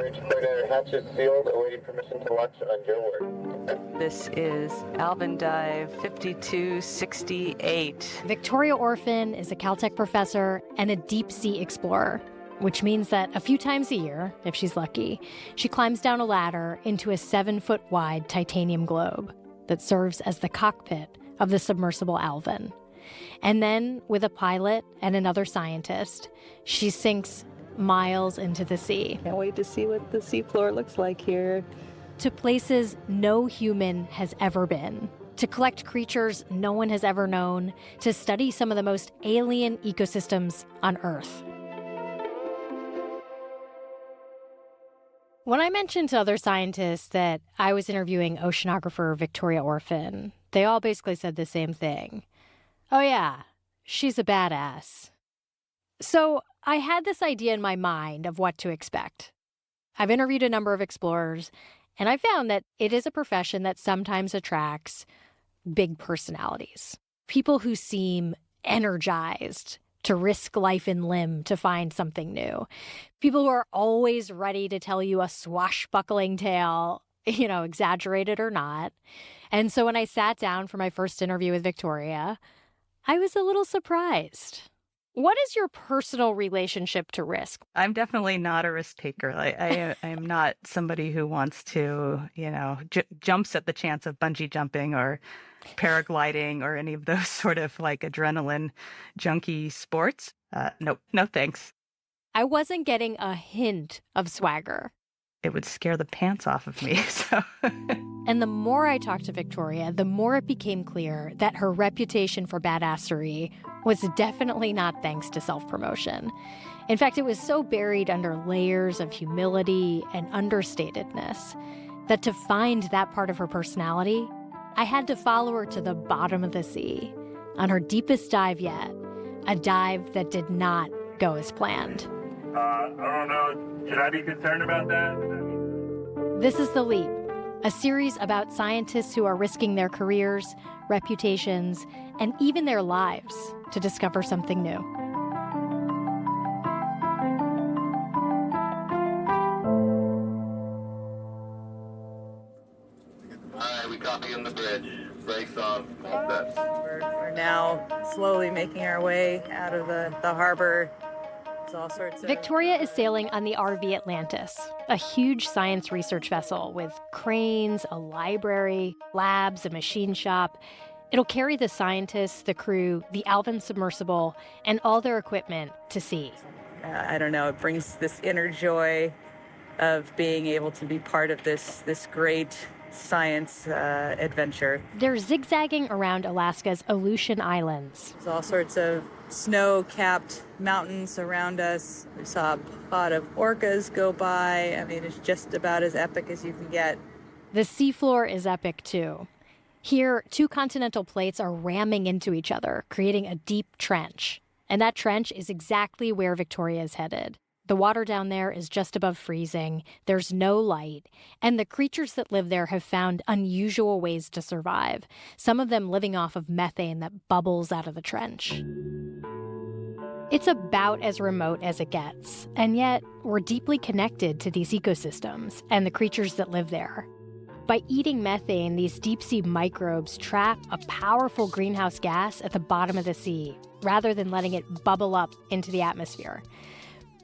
bridge clear, hatches sealed, awaiting permission to launch on your word. This is Alvin dive 5268. Victoria Orphan is a Caltech professor and a deep-sea explorer, which means that a few times a year, if she's lucky, she climbs down a ladder into a 7-foot-wide titanium globe that serves as the cockpit of the submersible Alvin. And then, with a pilot and another scientist, she sinks miles into the sea. Can't wait to see what the seafloor looks like here. To places no human has ever been, to collect creatures no one has ever known, to study some of the most alien ecosystems on Earth. When I mentioned to other scientists that I was interviewing oceanographer Victoria Orphan, they all basically said the same thing. Oh yeah, she's a badass. So I had this idea in my mind of what to expect. I've interviewed a number of explorers, and I found that it is a profession that sometimes attracts big personalities. People who seem energized to risk life and limb to find something new. People who are always ready to tell you a swashbuckling tale, exaggerated or not. And so when I sat down for my first interview with Victoria, I was a little surprised. What is your personal relationship to risk? I'm definitely not a risk taker. I am not somebody who wants to, jumps at the chance of bungee jumping or paragliding or any of those sort of adrenaline junkie sports. No thanks. I wasn't getting a hint of swagger. It would scare the pants off of me. So. And the more I talked to Victoria, the more it became clear that her reputation for badassery was definitely not thanks to self-promotion. In fact, it was so buried under layers of humility and understatedness that to find that part of her personality, I had to follow her to the bottom of the sea on her deepest dive yet, a dive that did not go as planned. I don't know. Should I be concerned about that? This is The Leap, a series about scientists who are risking their careers, reputations, and even their lives to discover something new. All right, we copy on the bridge. Brakes off. All set. We're now slowly making our way out of the harbor. All sorts of... Victoria is sailing on the RV Atlantis, a huge science research vessel with cranes, a library, labs, a machine shop. It'll carry the scientists, the crew, the Alvin submersible, and all their equipment to sea. I don't know, it brings this inner joy of being able to be part of this great science adventure. They're zigzagging around Alaska's Aleutian Islands. There's all sorts of snow-capped mountains around us. We saw a pod of orcas go by. I mean, it's just about as epic as you can get. The seafloor is epic, too. Here, two continental plates are ramming into each other, creating a deep trench. And that trench is exactly where Victoria is headed. The water down there is just above freezing, there's no light, and the creatures that live there have found unusual ways to survive, some of them living off of methane that bubbles out of the trench. It's about as remote as it gets, and yet we're deeply connected to these ecosystems and the creatures that live there. By eating methane, these deep-sea microbes trap a powerful greenhouse gas at the bottom of the sea, rather than letting it bubble up into the atmosphere.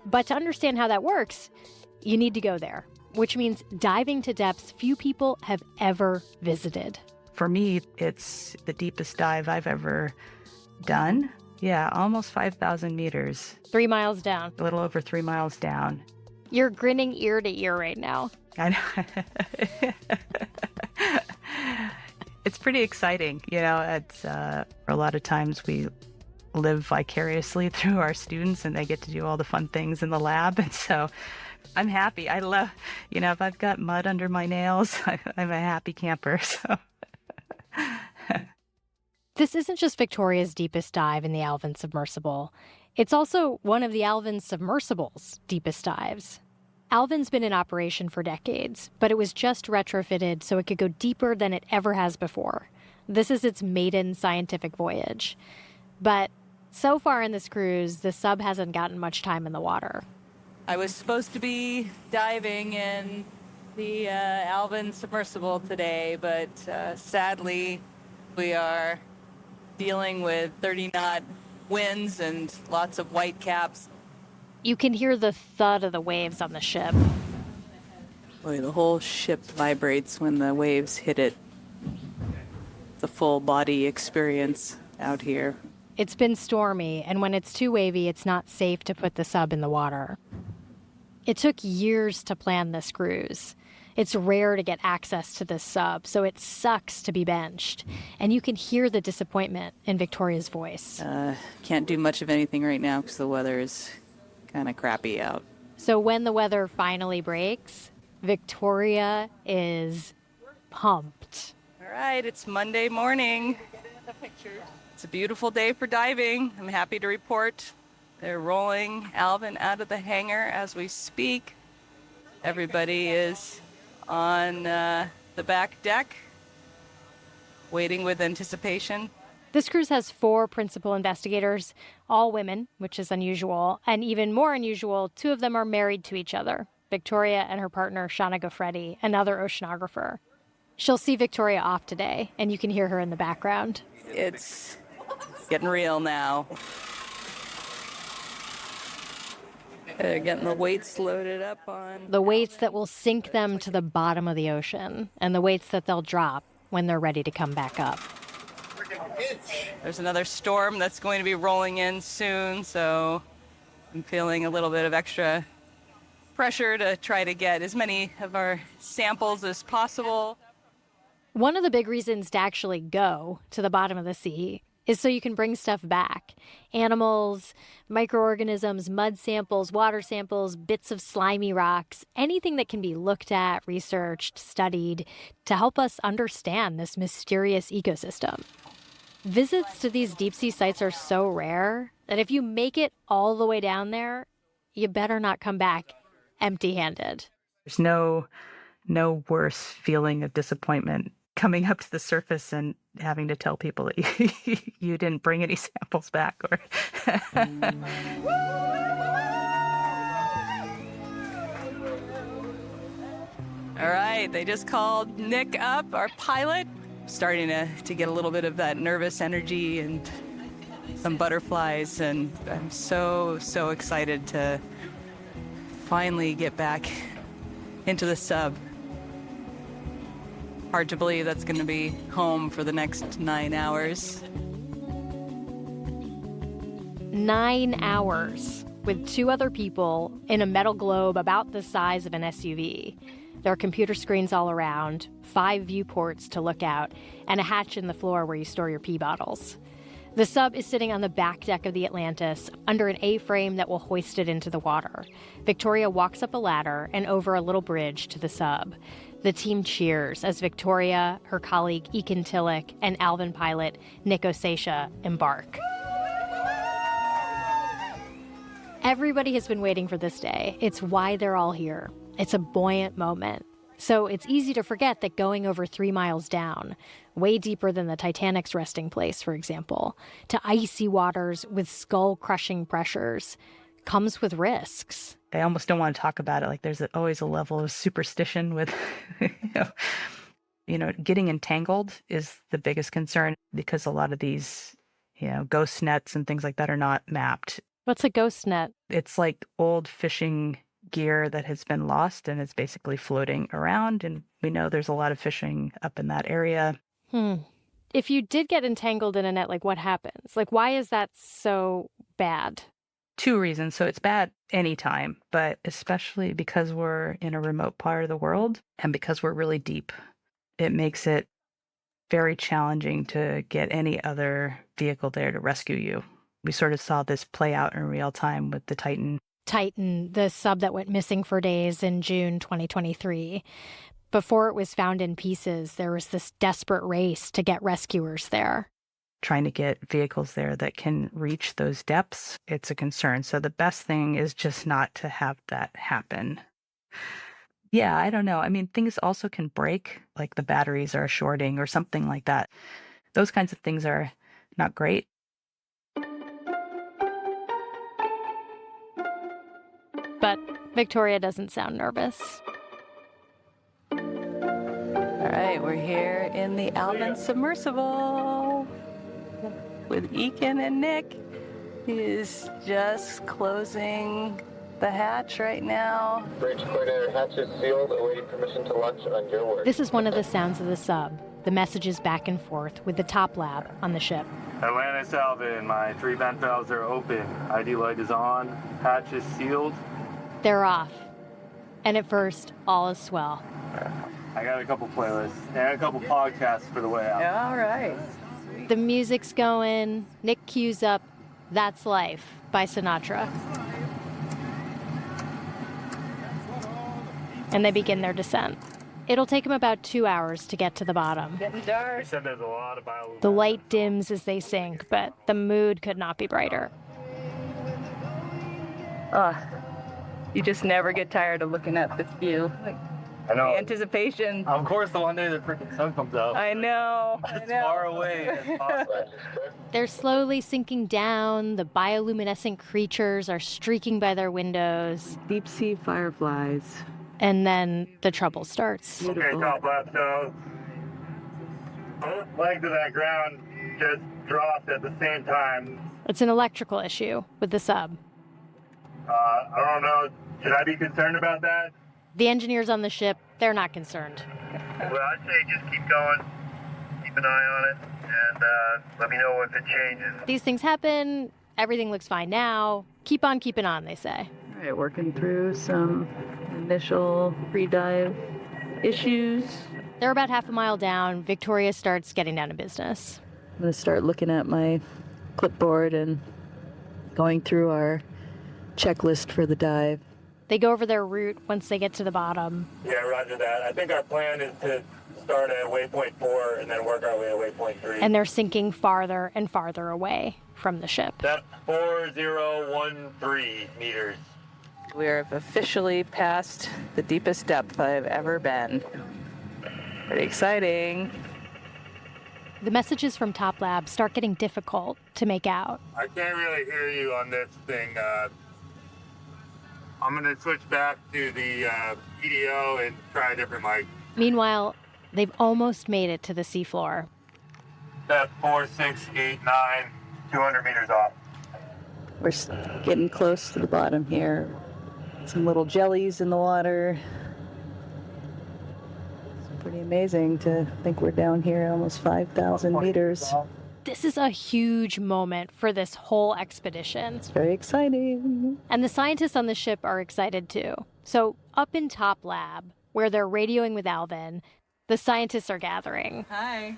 But to understand how that works, you need to go there, which means diving to depths few people have ever visited. For me, it's the deepest dive I've ever done. Yeah, almost 5,000 meters. 3 miles down. A little over 3 miles down. You're grinning ear to ear right now. I know. It's pretty exciting. It's a lot of times we live vicariously through our students and they get to do all the fun things in the lab. And so I'm happy. I love, if I've got mud under my nails, I'm a happy camper. So. This isn't just Victoria's deepest dive in the Alvin submersible. It's also one of the Alvin submersible's deepest dives. Alvin's been in operation for decades, but it was just retrofitted so it could go deeper than it ever has before. This is its maiden scientific voyage. But so far in this cruise, the sub hasn't gotten much time in the water. I was supposed to be diving in the Alvin submersible today, but sadly we are dealing with 30-knot winds and lots of white caps. You can hear the thud of the waves on the ship. Boy, the whole ship vibrates when the waves hit it. The full body experience out here. It's been stormy, and when it's too wavy, it's not safe to put the sub in the water. It took years to plan this cruise. It's rare to get access to this sub, so it sucks to be benched. And you can hear the disappointment in Victoria's voice. Can't do much of anything right now because the weather is kind of crappy out. So when the weather finally breaks, Victoria is pumped. All right, it's Monday morning. It's a beautiful day for diving. I'm happy to report they're rolling Alvin out of the hangar as we speak. Everybody is on the back deck, waiting with anticipation. This cruise has 4 principal investigators, all women, which is unusual. And even more unusual, 2 of them are married to each other, Victoria and her partner, Shana Goffredi, another oceanographer. She'll see Victoria off today, and you can hear her in the background. It's getting real now. They're getting the weights loaded up on. The weights that will sink them to the bottom of the ocean, and the weights that they'll drop when they're ready to come back up. There's another storm that's going to be rolling in soon, so I'm feeling a little bit of extra pressure to try to get as many of our samples as possible. One of the big reasons to actually go to the bottom of the sea is so you can bring stuff back. Animals, microorganisms, mud samples, water samples, bits of slimy rocks, anything that can be looked at, researched, studied to help us understand this mysterious ecosystem. Visits to these deep sea sites are so rare that if you make it all the way down there, you better not come back empty-handed. There's no worse feeling of disappointment coming up to the surface and having to tell people that you didn't bring any samples back. Or All right, they just called Nick up, our pilot. Starting to get a little bit of that nervous energy and some butterflies, and I'm so excited to finally get back into the sub. Hard to believe that's going to be home for the next 9 hours. 9 hours with 2 other people in a metal globe about the size of an SUV. There are computer screens all around, 5 viewports to look out, and a hatch in the floor where you store your pee bottles. The sub is sitting on the back deck of the Atlantis under an A-frame that will hoist it into the water. Victoria walks up a ladder and over a little bridge to the sub. The team cheers as Victoria, her colleague Ekin Tillich, and Alvin pilot Nick Osaccia embark. Everybody has been waiting for this day. It's why they're all here. It's a buoyant moment. So it's easy to forget that going over 3 miles down, way deeper than the Titanic's resting place, for example, to icy waters with skull-crushing pressures, comes with risks. I almost don't want to talk about it. Like there's always a level of superstition with, getting entangled is the biggest concern because a lot of these, ghost nets and things like that are not mapped. What's a ghost net? It's like old fishing gear that has been lost and it's basically floating around. And we know there's a lot of fishing up in that area. If you did get entangled in a net, what happens? Why is that so bad? 2 reasons. So it's bad anytime, but especially because we're in a remote part of the world and because we're really deep, it makes it very challenging to get any other vehicle there to rescue you. We sort of saw this play out in real time with the Titan. Titan, the sub that went missing for days in June 2023. Before it was found in pieces, there was this desperate race to get rescuers there. Trying to get vehicles there that can reach those depths, it's a concern. So the best thing is just not to have that happen. Yeah, I don't know. I mean, things also can break, like the batteries are shorting or something like that. Those kinds of things are not great. But Victoria doesn't sound nervous. All right, we're here in the Alvin submersible with Eakin and Nick. He is just closing the hatch right now. Bridge coordinator, hatch is sealed, awaiting permission to launch on your word. This is one of the sounds of the sub, the messages back and forth with the top lab on the ship. Atlantis Alvin, my 3 vent valves are open. ID light is on. Hatch is sealed. They're off. And at first, all is swell. I got a couple playlists and a couple podcasts for the way out. Yeah, all right. The music's going. Nick cues up That's Life by Sinatra. And they begin their descent. It'll take them about 2 hours to get to the bottom. Getting dark. They said there's a lot of bioluminescence. The light dims as they sink, but the mood could not be brighter. You just never get tired of looking at this view. I know. The anticipation. Of course, the one day the freaking sun comes out. I know. It's far away. It's possible. They're slowly sinking down. The bioluminescent creatures are streaking by their windows. Deep sea fireflies. And then the trouble starts. Okay, top left. So both legs of that ground just dropped at the same time. It's an electrical issue with the sub. I don't know. Should I be concerned about that? The engineers on the ship, they're not concerned. Well, I'd say just keep going, keep an eye on it, and let me know if it changes. These things happen. Everything looks fine now. Keep on keeping on, they say. All right, working through some initial pre-dive issues. They're about half a mile down. Victoria starts getting down to business. I'm going to start looking at my clipboard and going through our checklist for the dive. They go over their route once they get to the bottom. Yeah, roger that. I think our plan is to start at waypoint 4 and then work our way to waypoint 3. And they're sinking farther and farther away from the ship. That's 4013 meters. We're officially past the deepest depth I've ever been. Pretty exciting. The messages from Top Lab start getting difficult to make out. I can't really hear you on this thing. I'm going to switch back to the PDO and try a different mic. Meanwhile, they've almost made it to the seafloor. That's 4689, 200 meters off. We're getting close to the bottom here. Some little jellies in the water. It's pretty amazing to think we're down here almost 5,000 meters. This is a huge moment for this whole expedition. It's very exciting. And the scientists on the ship are excited too. So up in Top Lab, where they're radioing with Alvin, the scientists are gathering. Hi.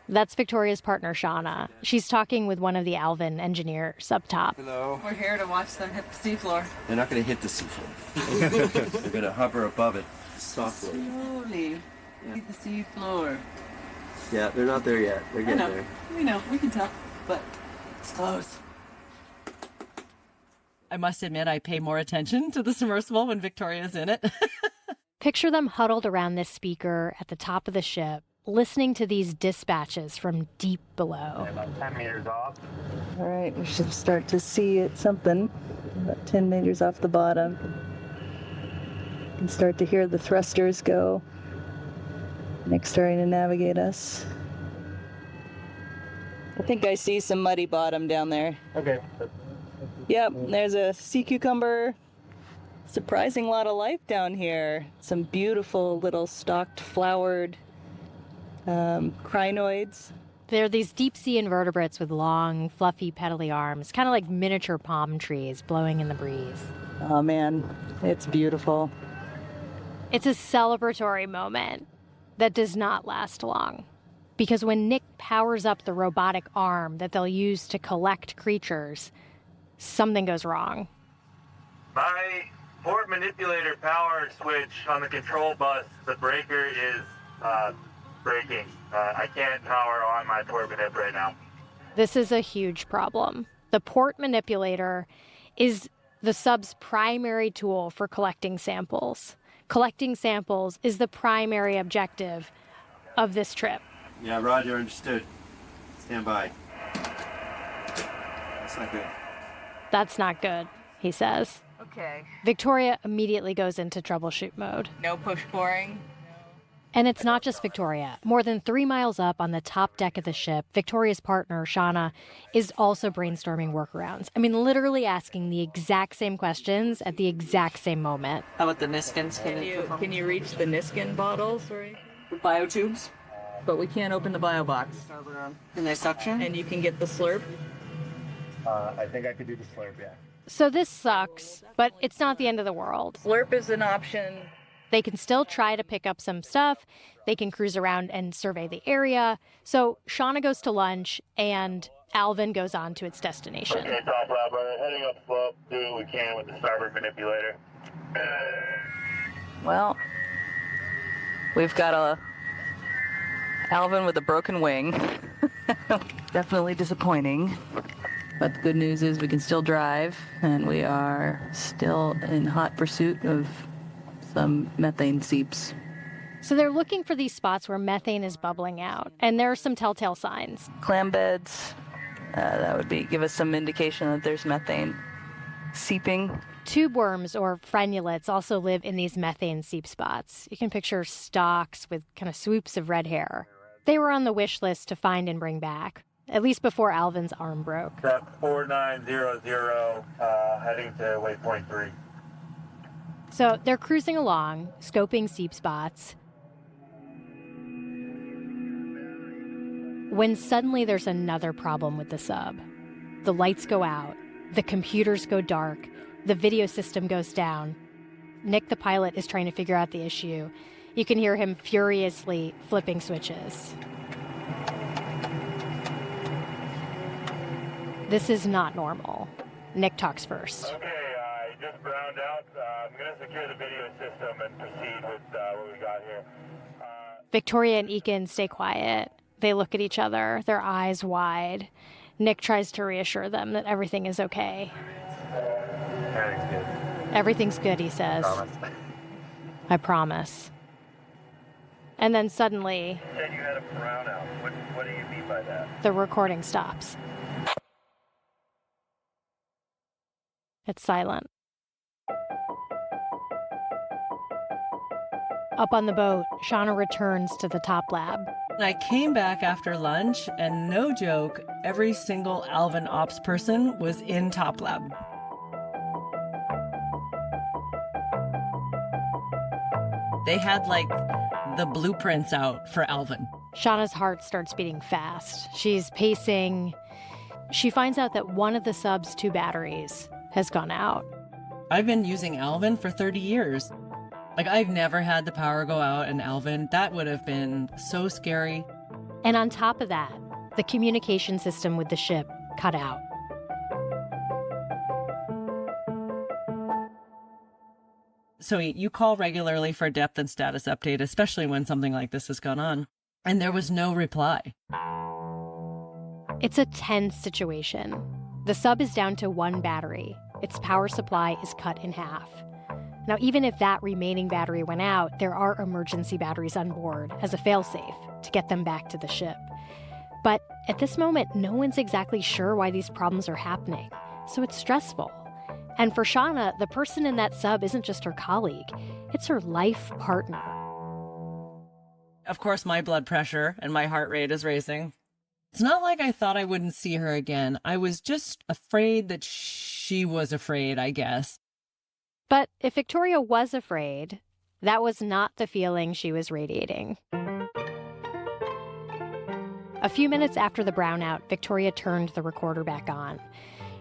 That's Victoria's partner, Shana. She's talking with one of the Alvin engineers up top. Hello. We're here to watch them hit the seafloor. They're not going to hit the seafloor. They're going to hover above it softly. Slowly hit the seafloor. Yeah, they're not there yet. They're getting there. We know. We can tell. But it's close. I must admit, I pay more attention to the submersible when Victoria's in it. Picture them huddled around this speaker at the top of the ship, listening to these dispatches from deep below. About 10 meters off. All right, we should start to see it something. About 10 meters off the bottom. You can start to hear the thrusters go. Nick's starting to navigate us. I think I see some muddy bottom down there. Okay. Yep, there's a sea cucumber. Surprising lot of life down here. Some beautiful little stalked flowered crinoids. They're these deep sea invertebrates with long, fluffy, petally arms, kind of like miniature palm trees blowing in the breeze. Oh man, it's beautiful. It's a celebratory moment that does not last long. Because when Nick powers up the robotic arm that they'll use to collect creatures, something goes wrong. My port manipulator power switch on the control bus, the breaker is breaking. I can't power on my port manip right now. This is a huge problem. The port manipulator is the sub's primary tool for collecting samples. Collecting samples is the primary objective of this trip. Yeah, roger, understood. Stand by. That's not good. That's not good, he says. Okay. Victoria immediately goes into troubleshoot mode. No push boring. And it's not just Victoria. More than 3 miles up on the top deck of the ship, Victoria's partner, Shana, is also brainstorming workarounds. I mean, literally asking the exact same questions at the exact same moment. How about the Niskins? Can you reach the Niskin bottles? Right? Biotubes? But we can't open the bio box. Can they suction? And you can get the slurp. I think I could do the slurp, yeah. So this sucks, but it's not the end of the world. Slurp is an option. They can still try to pick up some stuff. They can cruise around and survey the area. So Shana goes to lunch, and Alvin goes on to its destination. Okay, top lab, we're heading up slope. Do what we can with the starboard manipulator. Well, we've got a Alvin with a broken wing. Definitely disappointing. But the good news is we can still drive, and we are still in hot pursuit of some methane seeps. So they're looking for these spots where methane is bubbling out, and there are some telltale signs. Clam beds, that would give us some indication that there's methane seeping. Tube worms, or frenulates, also live in these methane seep spots. You can picture stalks with kind of swoops of red hair. They were on the wish list to find and bring back, at least before Alvin's arm broke. That's 4900, heading to waypoint 3. So they're cruising along, scoping seep spots, when suddenly there's another problem with the sub. The lights go out, the computers go dark, the video system goes down. Nick, the pilot, is trying to figure out the issue. You can hear him furiously flipping switches. This is not normal. Nick talks first. Okay, I just browned out. I'm going to secure the video system and proceed with what we got here. Victoria and Eakin stay quiet. They look at each other, their eyes wide. Nick tries to reassure them that everything is okay. Everything's good. Everything's good, he says. Promise. I promise. And then suddenly, You said you had a brownout. What do you mean by that? the recording stops. It's silent. Up on the boat, Shana returns to the top lab. I came back after lunch, and no joke, every single Alvin ops person was in Top Lab. They had, like, the blueprints out for Alvin. Shauna's heart starts beating fast. She's pacing. She finds out that one of the sub's 2 batteries has gone out. I've been using Alvin for 30 years. Like, I've never had the power go out in Alvin. That would have been so scary. And on top of that, the communication system with the ship cut out. So you call regularly for depth and status update, especially when something like this has gone on. And there was no reply. It's a tense situation. The sub is down to 1 battery. Its power supply is cut in half. Now, even if that remaining battery went out, there are emergency batteries on board as a failsafe to get them back to the ship. But at this moment, no one's exactly sure why these problems are happening, so it's stressful. And for Shana, the person in that sub isn't just her colleague, it's her life partner. Of course, my blood pressure and my heart rate is racing. It's not like I thought I wouldn't see her again. I was just afraid that she was afraid, I guess. But if Victoria was afraid, that was not the feeling she was radiating. A few minutes after the brownout, Victoria turned the recorder back on.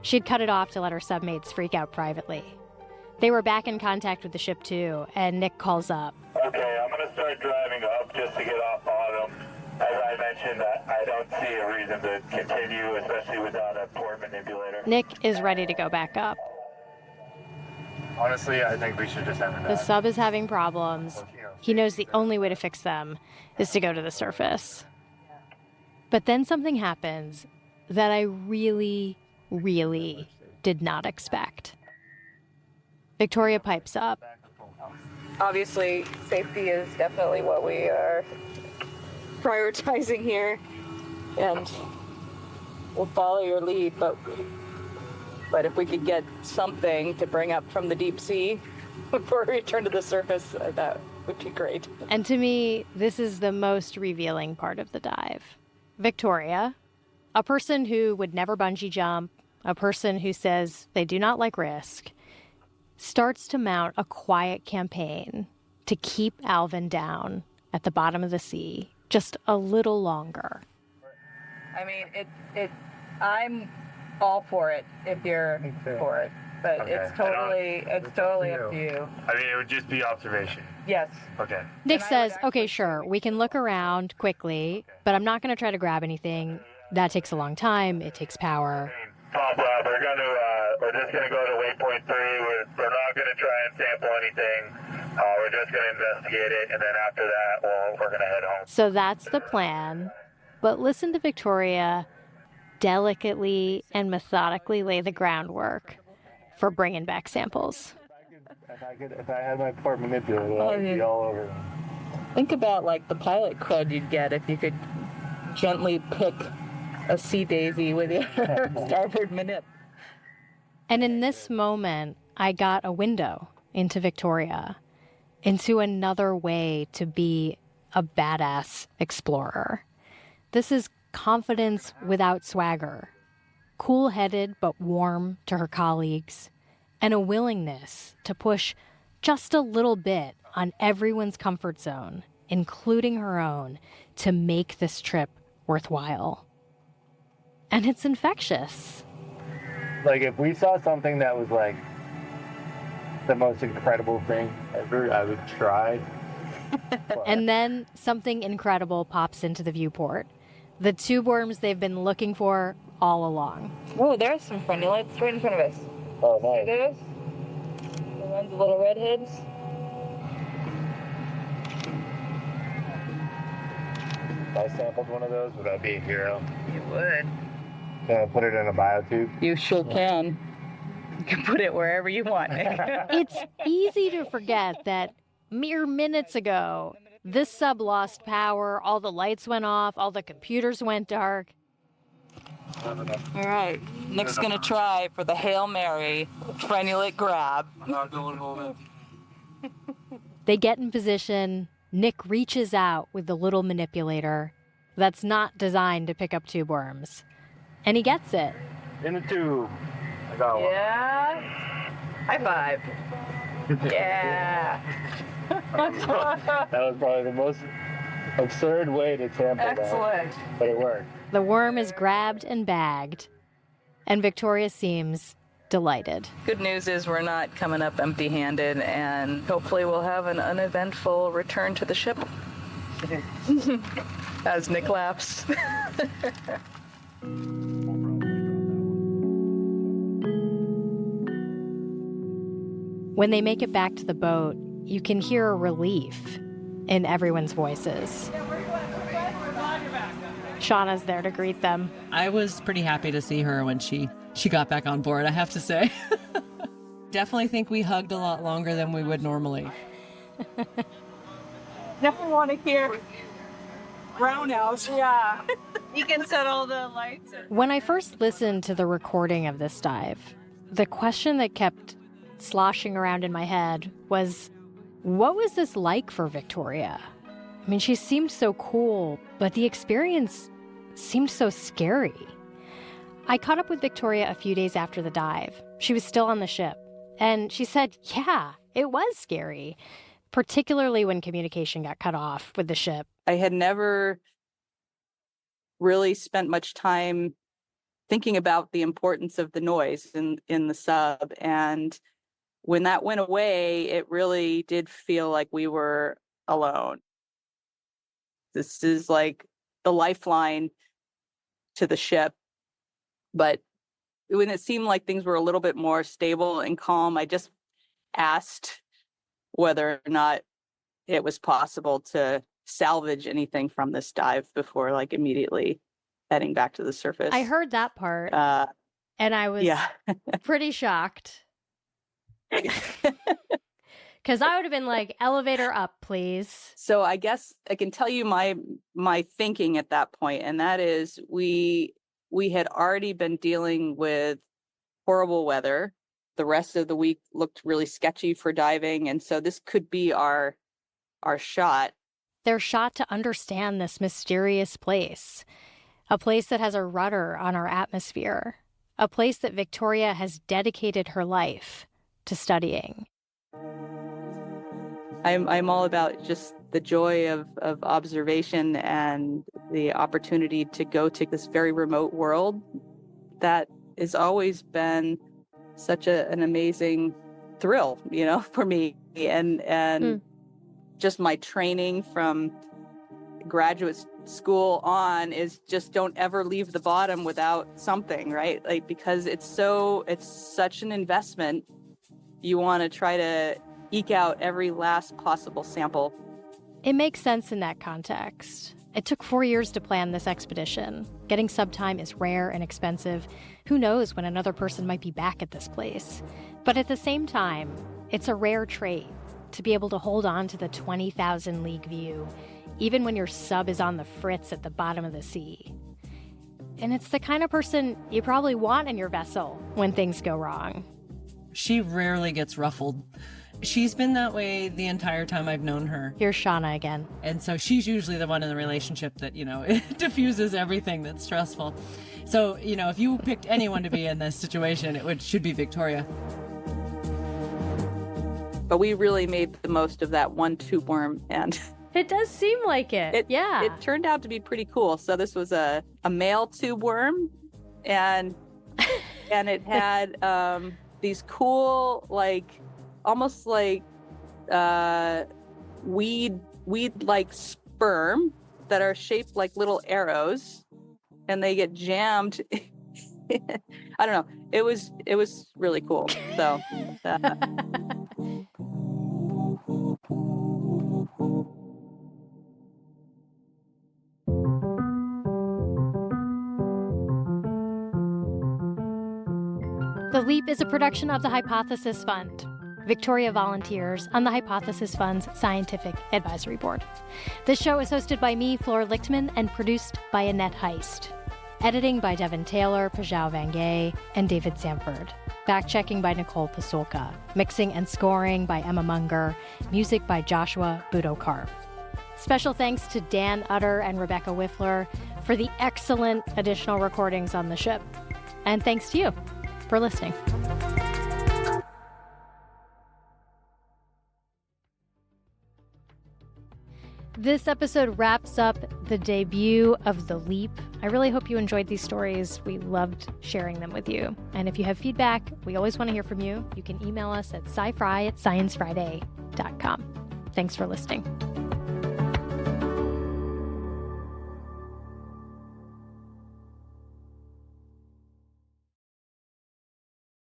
She'd cut it off to let her submates freak out privately. They were back in contact with the ship too, and Nick calls up. Okay, I'm going to start driving up just to get off bottom. As I mentioned, I don't see a reason to continue, especially without a port manipulator. Nick is ready to go back up. Honestly, I think we should just have The sub is having problems. He knows the only way to fix them is to go to the surface. But then something happens that I really, really did not expect. Victoria pipes up. Obviously, safety is definitely what we are prioritizing here, and we'll follow your lead, but But if we could get something to bring up from the deep sea before we return to the surface, that would be great. And to me, this is the most revealing part of the dive. Victoria, a person who would never bungee jump, a person who says they do not like risk, starts to mount a quiet campaign to keep Alvin down at the bottom of the sea just a little longer. I mean, I'm all for it if you're for it, but Okay. it's totally up to you. I mean, it would just be observation. Yes. Okay. Nick And I says, would okay, sure, we can look around quickly, but I'm not going to try to grab anything. That takes a long time. It takes power. Top lab, we're just gonna go to waypoint 3. We're not gonna try and sample anything. We're just gonna investigate it, and then after that, we're gonna head home. So that's the plan. But listen to Victoria delicately and methodically lay the groundwork for bringing back samples. If I had my port manipulator, I'd be all over them. Think about like the pilot crud you'd get if you could gently pick a sea daisy with your starboard manip. And in this moment, I got a window into Victoria, into another way to be a badass explorer. This is confidence without swagger, cool-headed but warm to her colleagues, and a willingness to push just a little bit on everyone's comfort zone, including her own, to make this trip worthwhile. And it's infectious. Like, if we saw something that was like the most incredible thing ever, I would try. And then something incredible pops into the viewport. The tube worms they've been looking for all along. Whoa, there's some frenulates right in front of us. Oh, See nice. those? The ones, the little redheads. If I sampled one of those, would I be a hero? You would. Can I put it in a biotube? You sure can. You can put it wherever you want. It's easy to forget that mere minutes ago, this sub lost power, all the lights went off, all the computers went dark. All right, Nick's gonna try for the Hail Mary frenulate grab. I'm not going home. They get in position. Nick reaches out with the little manipulator that's not designed to pick up tube worms. And he gets it. In a tube. I got one. Yeah. High five. Yeah. That was probably the most absurd way to sample Excellent. that. But it worked. The worm is grabbed and bagged, and Victoria seems delighted. Good news is we're not coming up empty-handed, and hopefully we'll have an uneventful return to the ship. As Nick laughs. When they make it back to the boat, you can hear a relief in everyone's voices. Shauna's there to greet them. I was pretty happy to see her when she got back on board, I have to say. Definitely think we hugged a lot longer than we would normally. Definitely want to hear brownouts. Yeah. You can set all the lights. When I first listened to the recording of this dive, the question that kept sloshing around in my head was, what was this like for Victoria? I mean, she seemed so cool, but the experience seemed so scary. I caught up with Victoria a few days after the dive. She was still on the ship, and she said, yeah, it was scary, particularly when communication got cut off with the ship. I had never really spent much time thinking about the importance of the noise in the sub. And when that went away, it really did feel like we were alone. This is like the lifeline to the ship. But when it seemed like things were a little bit more stable and calm, I just asked whether or not it was possible to salvage anything from this dive before like immediately heading back to the surface. I heard that part, and I was pretty shocked. Because I would have been like, elevator up, please. So I guess I can tell you my thinking at that point, and that is we had already been dealing with horrible weather. The rest of the week looked really sketchy for diving. And so this could be our shot. Their shot to understand this mysterious place, a place that has a rudder on our atmosphere, a place that Victoria has dedicated her life to studying. I'm all about just the joy of observation and the opportunity to go to this very remote world that has always been such an amazing thrill, for me. And just my training from graduate school on is just don't ever leave the bottom without something, right? Like, because it's such an investment. You want to try to eke out every last possible sample. It makes sense in that context. It took 4 years to plan this expedition. Getting sub time is rare and expensive. Who knows when another person might be back at this place? But at the same time, it's a rare trait to be able to hold on to the 20,000 league view, even when your sub is on the fritz at the bottom of the sea. And it's the kind of person you probably want in your vessel when things go wrong. She rarely gets ruffled. She's been that way the entire time I've known her. Here's Shana again. And so she's usually the one in the relationship that, it diffuses everything that's stressful. So, if you picked anyone to be in this situation, should be Victoria. But we really made the most of that one tube worm, and It does seem like it. Yeah. It turned out to be pretty cool. So this was a male tube worm, and it had these cool, almost like weed like sperm that are shaped like little arrows, and they get jammed. I don't know. It was really cool. So. The Leap is a production of the Hypothesis Fund. Victoria volunteers on the Hypothesis Fund's Scientific Advisory Board. This show is hosted by me, Flora Lichtman, and produced by Annette Heist. Editing by Devin Taylor, Pajao Vangay, and David Sanford. Fact-checking by Nicole Pasulka. Mixing and scoring by Emma Munger. Music by Joshua Budokar. Special thanks to Dan Utter and Rebecca Whiffler for the excellent additional recordings on the ship. And thanks to you for listening. This episode wraps up the debut of The Leap. I really hope you enjoyed these stories. We loved sharing them with you. And if you have feedback, we always want to hear from you. You can email us at SciFri@sciencefriday.com. Thanks for listening.